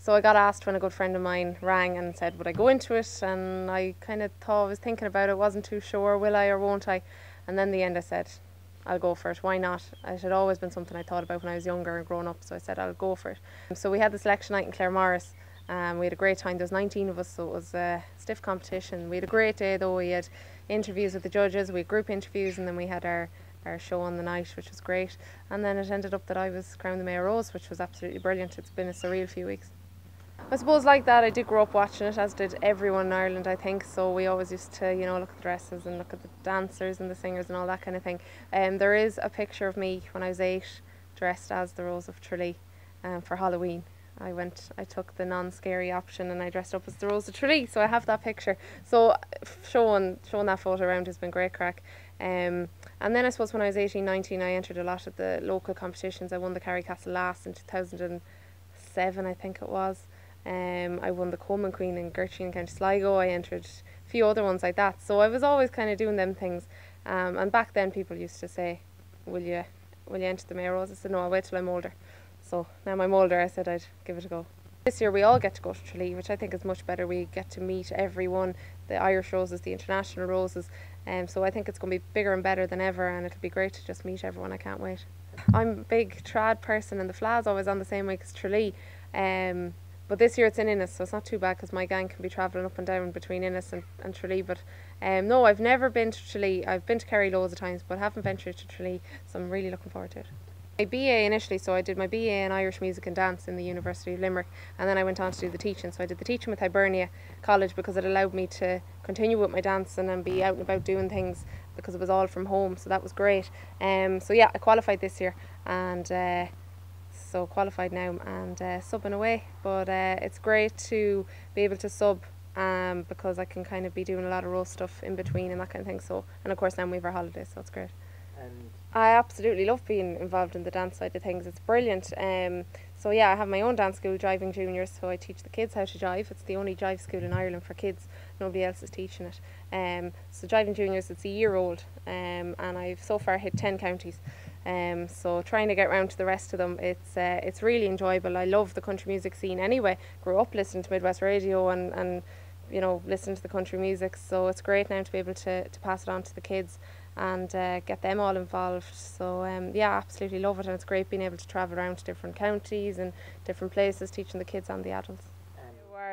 So I got asked when a good friend of mine rang and said would I go into it, and I kind of thought, I was thinking about it, wasn't too sure, will I or won't I, and then in the end I said I'll go for it, why not? It had always been something I thought about when I was younger and growing up, so I said I'll go for it. So we had the selection night in Claremorris. We had a great time. There was 19 of us, so it was a stiff competition. We had a great day though. We had interviews with the judges, we had group interviews, and then we had our show on the night, which was great. And then it ended up that I was crowned the Mayor Rose, which was absolutely brilliant. It's been a surreal few weeks. I suppose like that, I did grow up watching it, as did everyone in Ireland, I think. So we always used to, you know, look at the dresses and look at the dancers and the singers and all that kind of thing. There is a picture of me when I was 8, dressed as the Rose of Tralee for Halloween. I took the non-scary option and I dressed up as the Rose of Tralee, so I have that picture. So showing that photo around has been great crack. And then I suppose when I was 18, 19, I entered a lot of the local competitions. I won the Carrycastle Last in 2007, I think it was. I won the Coleman Queen in Gertrude in County Sligo. I entered a few other ones like that. So I was always kind of doing them things. And back then people used to say, will you enter the Mayor Rose? I said, no, I'll wait till I'm older. So now I'm older, I said I'd give it a go. This year we all get to go to Tralee, which I think is much better. We get to meet everyone, the Irish Roses, the international Roses. So I think it's going to be bigger and better than ever, and it'll be great to just meet everyone. I can't wait. I'm a big trad person, and the Fla's always on the same week as Tralee. But this year it's in Innis, so it's not too bad because my gang can be travelling up and down between Innis and Tralee. But no, I've never been to Tralee. I've been to Kerry loads of times, but haven't ventured to Tralee, so I'm really looking forward to it. My BA initially, so I did my BA in Irish Music and Dance in the University of Limerick, and then I went on to do the teaching. So I did the teaching with Hibernia College because it allowed me to continue with my dancing and be out and about doing things because it was all from home, so that was great. So yeah, I qualified this year, and so qualified now and subbing away. But it's great to be able to sub because I can kind of be doing a lot of roast stuff in between and that kind of thing. So, and of course then we have our holidays, so it's great. And I absolutely love being involved in the dance side of things. It's brilliant. So yeah, I have my own dance school, Jiving Juniors, so I teach the kids how to jive. It's the only jive school in Ireland for kids. Nobody else is teaching it. So Jiving Juniors, it's a year old, and I've so far hit 10 counties. So trying to get round to the rest of them, it's really enjoyable. I love the country music scene anyway. Grew up listening to Midwest Radio and you know, listening to the country music, so it's great now to be able to pass it on to the kids and get them all involved. So yeah, absolutely love it, and it's great being able to travel around to different counties and different places teaching the kids and the adults.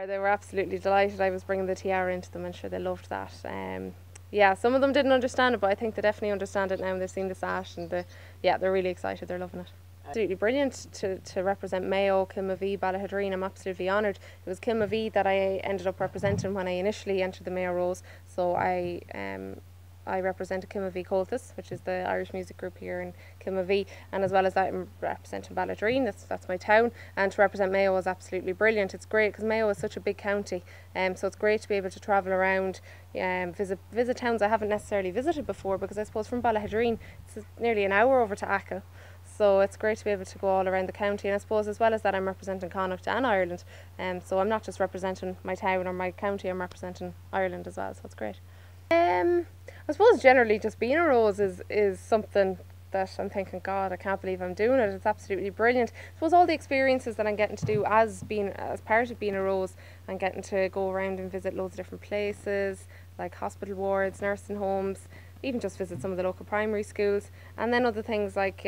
They were absolutely delighted. I was bringing the tiara into them, and sure they loved that. Yeah, some of them didn't understand it, but I think they definitely understand it now, and they've seen the sash, and yeah, they're really excited. They're loving it. Absolutely brilliant to represent Mayo, Kilmavee, Ballahadreen. I'm absolutely honoured. It was Kilmavee that I ended up representing when I initially entered the Mayo Rose. So I represented Kilmavee Colthus, which is the Irish music group here in Kilmavee, and as well as that I'm representing Ballahadreen, that's my town, and to represent Mayo was absolutely brilliant. It's great because Mayo is such a big county, so it's great to be able to travel around, visit towns I haven't necessarily visited before, because I suppose from Ballahadreen it's nearly an hour over to Achill. So it's great to be able to go all around the county, and I suppose as well as that I'm representing Connacht and Ireland, so I'm not just representing my town or my county, I'm representing Ireland as well, so it's great. I suppose generally just being a Rose is something that I'm thinking, God, I can't believe I'm doing it. It's absolutely brilliant. I suppose all the experiences that I'm getting to do as part of being a Rose, and getting to go around and visit loads of different places like hospital wards, nursing homes, even just visit some of the local primary schools, and then other things like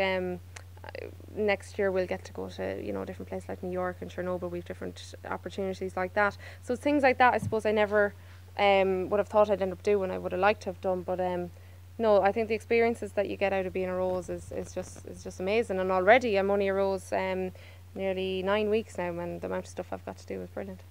next year we'll get to go to, you know, different places like New York and Chernobyl. We've different opportunities like that. So things like that I suppose I never would have thought I'd end up doing. I would have liked to have done, but no, I think the experiences that you get out of being a Rose is just amazing. And already I'm only a Rose nearly 9 weeks now, and the amount of stuff I've got to do is brilliant.